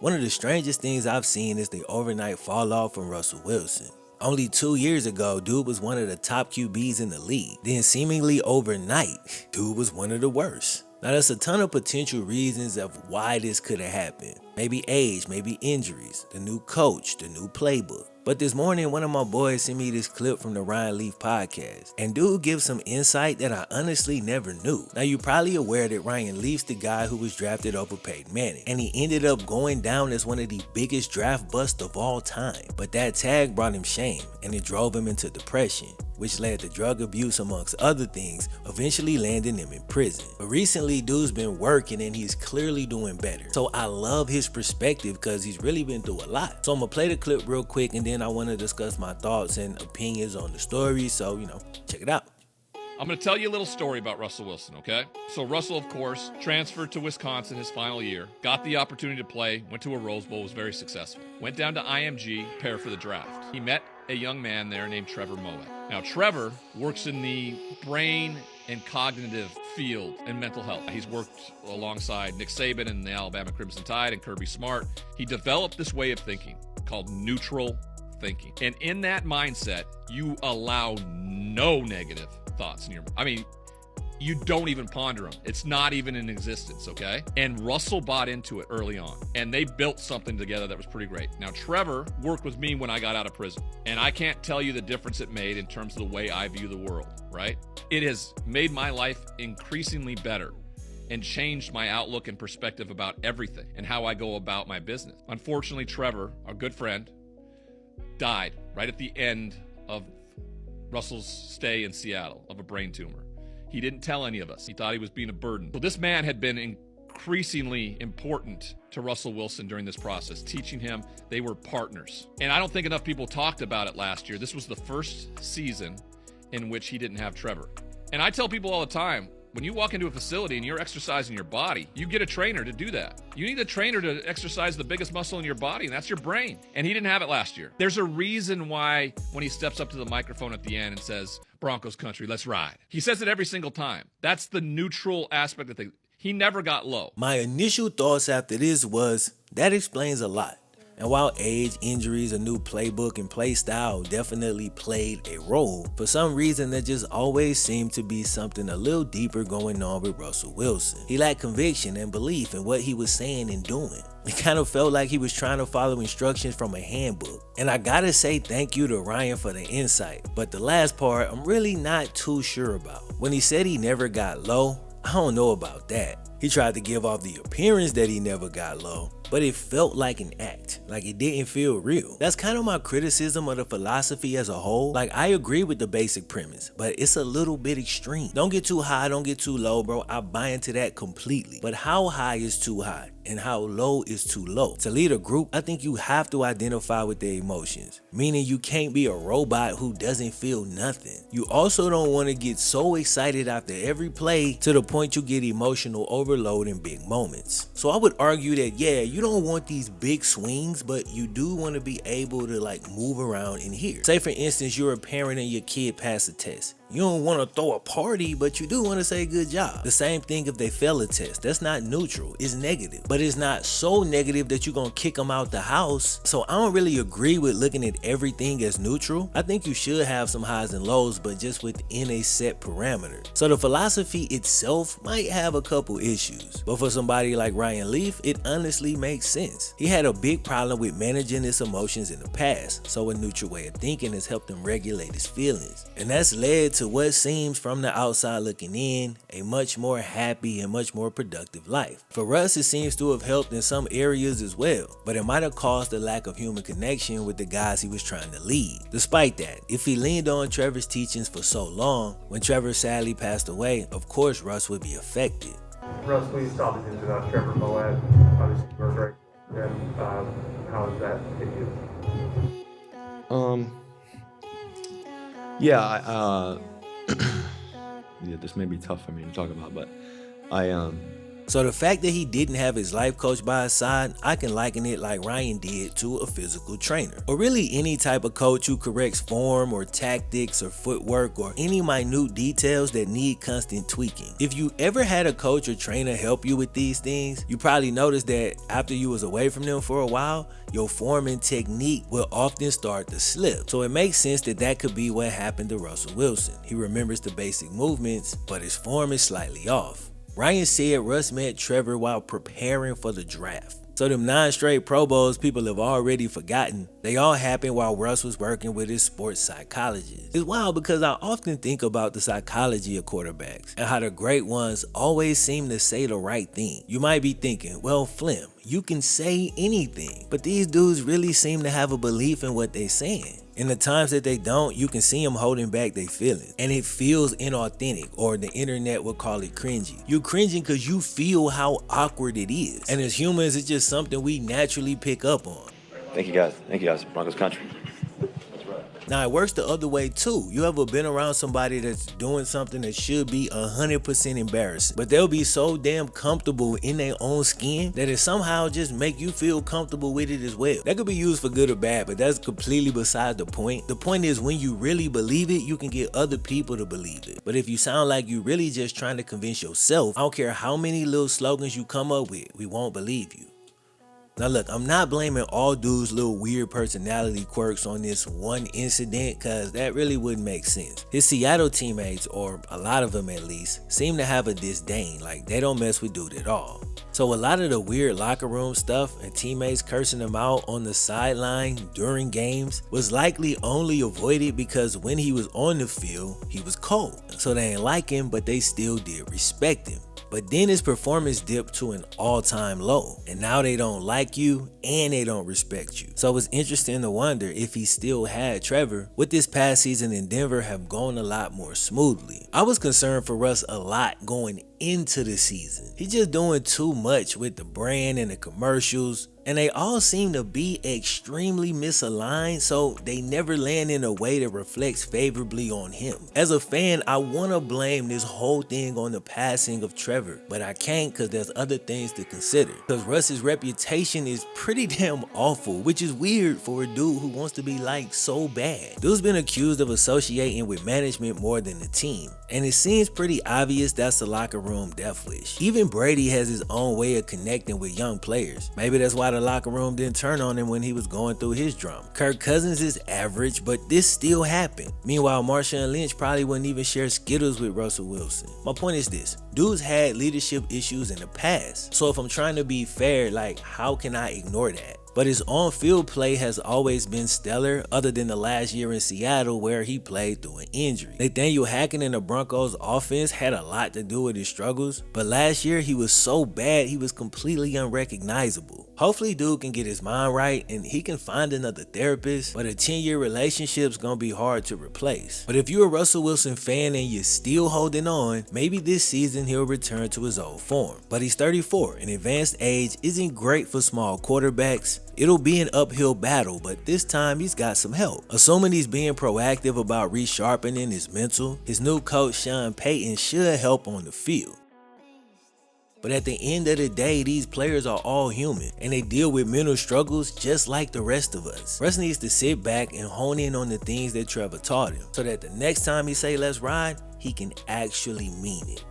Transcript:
One of the strangest things I've seen is the overnight fall off from Russell Wilson. Only 2 years ago, dude was one of the top QBs in the league. Then seemingly overnight, dude was one of the worst. Now there's a ton of potential reasons of why this could have happened. Maybe age, maybe injuries, the new coach, the new playbook. But this morning, one of my boys sent me this clip from the Ryan Leaf podcast, and dude gives some insight that I honestly never knew. Now you're probably aware that Ryan Leaf's the guy who was drafted over Peyton Manning, and he ended up going down as one of the biggest draft busts of all time. But that tag brought him shame, and it drove him into depression, which led to drug abuse amongst other things, eventually landing him in prison. But recently, dude's been working and he's clearly doing better. So I love his perspective because he's really been through a lot. So I'm gonna play the clip real quick and then I want to discuss my thoughts and opinions on the story. So, check it out. I'm going to tell you a little story about Russell Wilson, okay? So Russell, of course, transferred to Wisconsin his final year, got the opportunity to play, went to a Rose Bowl, was very successful. Went down to IMG, prepare for the draft. He met a young man there named Trevor Moet. Now, Trevor works in the brain and cognitive field and mental health. He's worked alongside Nick Saban and the Alabama Crimson Tide and Kirby Smart. He developed this way of thinking called neutral thinking. And in that mindset, you allow no negative thoughts in your mind. You don't even ponder them. It's not even in existence, okay? And Russell bought into it early on, and they built something together that was pretty great. Now, Trevor worked with me when I got out of prison, and I can't tell you the difference it made in terms of the way I view the world, right? It has made my life increasingly better and changed my outlook and perspective about everything and how I go about my business. Unfortunately, Trevor, our good friend, died right at the end of Russell's stay in Seattle of a brain tumor. He didn't tell any of us. He thought he was being a burden. So this man had been increasingly important to Russell Wilson during this process, teaching him. They were partners. And I don't think enough people talked about it last year. This was the first season in which he didn't have Trevor. And I tell people all the time, when you walk into a facility and you're exercising your body, you get a trainer to do that. You need a trainer to exercise the biggest muscle in your body, and that's your brain. And he didn't have it last year. There's a reason why when he steps up to the microphone at the end and says, "Broncos country, let's ride." He says it every single time. That's the neutral aspect of things. He never got low. My initial thoughts after this was, that explains a lot. And while age, injuries, a new playbook, and play style definitely played a role, for some reason there just always seemed to be something a little deeper going on with Russell Wilson. He lacked conviction and belief in what he was saying and doing. It kind of felt like he was trying to follow instructions from a handbook. And I gotta say thank you to Ryan for the insight, but the last part I'm really not too sure about. When he said he never got low, I don't know about that. He tried to give off the appearance that he never got low, but it felt like an act, like it didn't feel real. That's kind of my criticism of the philosophy as a whole. Like, I agree with the basic premise, but it's a little bit extreme. Don't get too high, don't get too low, bro. I buy into that completely. But how high is too high? And how low is too low? To lead a group, I think you have to identify with their emotions, meaning you can't be a robot who doesn't feel nothing. You also don't want to get so excited after every play to the point you get emotional overload in big moments. So I would argue that, yeah, you don't want these big swings, but you do want to be able to move around in here. Say for instance, you're a parent and your kid passed a test. You don't want to throw a party, but you do want to say good job. The same thing if they fail a test. That's not neutral, it's negative. But it's not so negative that you're going to kick them out the house. So I don't really agree with looking at everything as neutral. I think you should have some highs and lows, but just within a set parameter. So the philosophy itself might have a couple issues, but for somebody like Ryan Leaf, it honestly makes sense. He had a big problem with managing his emotions in the past, so a neutral way of thinking has helped him regulate his feelings. And that's led to what seems from the outside looking in, a much more happy and much more productive life. For Russ, it seems to have helped in some areas as well, but it might have caused a lack of human connection with the guys he was trying to lead. Despite that, if he leaned on Trevor's teachings for so long, when Trevor sadly passed away, of course Russ would be affected. Russ, please tell the news about Trevor Moet. Obviously, we're very and how does that hit you? Yeah, yeah, this may be tough for me to talk about, but I So the fact that he didn't have his life coach by his side, I can liken it like Ryan did to a physical trainer. Or really any type of coach who corrects form or tactics or footwork or any minute details that need constant tweaking. If you ever had a coach or trainer help you with these things, you probably noticed that after you was away from them for a while, your form and technique will often start to slip. So it makes sense that that could be what happened to Russell Wilson. He remembers the basic movements, but his form is slightly off. Ryan said Russ met Trevor while preparing for the draft. So them 9 straight Pro Bowls people have already forgotten, they all happened while Russ was working with his sports psychologist. It's wild because I often think about the psychology of quarterbacks and how the great ones always seem to say the right thing. You might be thinking, well, Flem, you can say anything, but these dudes really seem to have a belief in what they're saying. In the times that they don't, you can see them holding back their feelings. And it feels inauthentic, or the internet would call it cringy. You're cringing because you feel how awkward it is. And as humans, it's just something we naturally pick up on. Thank you guys. Thank you guys. Broncos country. Now it works the other way too. You ever been around somebody that's doing something that should be 100% embarrassing, but they'll be so damn comfortable in their own skin that it somehow just make you feel comfortable with it as well. That could be used for good or bad, but that's completely beside the point. The point is when you really believe it, you can get other people to believe it. But if you sound like you really just trying to convince yourself, I don't care how many little slogans you come up with, we won't believe you. Now look, I'm not blaming all dudes' little weird personality quirks on this one incident, cause that really wouldn't make sense. His Seattle teammates, or a lot of them at least, seem to have a disdain, like they don't mess with dude at all. So a lot of the weird locker room stuff and teammates cursing him out on the sideline during games was likely only avoided because when he was on the field, he was cold. So they ain't like him, but they still did respect him. But then his performance dipped to an all-time low, and now they don't like you and they don't respect you. So it's interesting to wonder if he still had Trevor, would this past season in Denver have gone a lot more smoothly? I was concerned for Russ a lot going into the season. He's just doing too much with the brand and the commercials, and they all seem to be extremely misaligned, so they never land in a way that reflects favorably on him. As a fan, I want to blame this whole thing on the passing of Trevor, but I can't because there's other things to consider. Because Russ's reputation is pretty damn awful, which is weird for a dude who wants to be liked so bad. Dude's been accused of associating with management more than the team, and it seems pretty obvious that's the locker room death wish. Even Brady has his own way of connecting with young players. Maybe that's why the locker room didn't turn on him when he was going through his drama. Kirk Cousins is average, but this still happened. Meanwhile, Marshawn Lynch probably wouldn't even share Skittles with Russell Wilson. My point is this, dudes had leadership issues in the past. So if I'm trying to be fair, like how can I ignore that? But his on-field play has always been stellar, other than the last year in Seattle where he played through an injury. Nathaniel Hackett in the Broncos offense had a lot to do with his struggles, but last year he was so bad he was completely unrecognizable. Hopefully dude can get his mind right and he can find another therapist, but a 10-year relationship's gonna be hard to replace. But if you're a Russell Wilson fan and you're still holding on, maybe this season he'll return to his old form. But he's 34 and advanced age isn't great for small quarterbacks. It'll be an uphill battle, but this time he's got some help. Assuming he's being proactive about resharpening his mental, his new coach Sean Payton should help on the field. But at the end of the day, these players are all human and they deal with mental struggles just like the rest of us. Russ needs to sit back and hone in on the things that Trevor taught him so that the next time he say let's ride, he can actually mean it.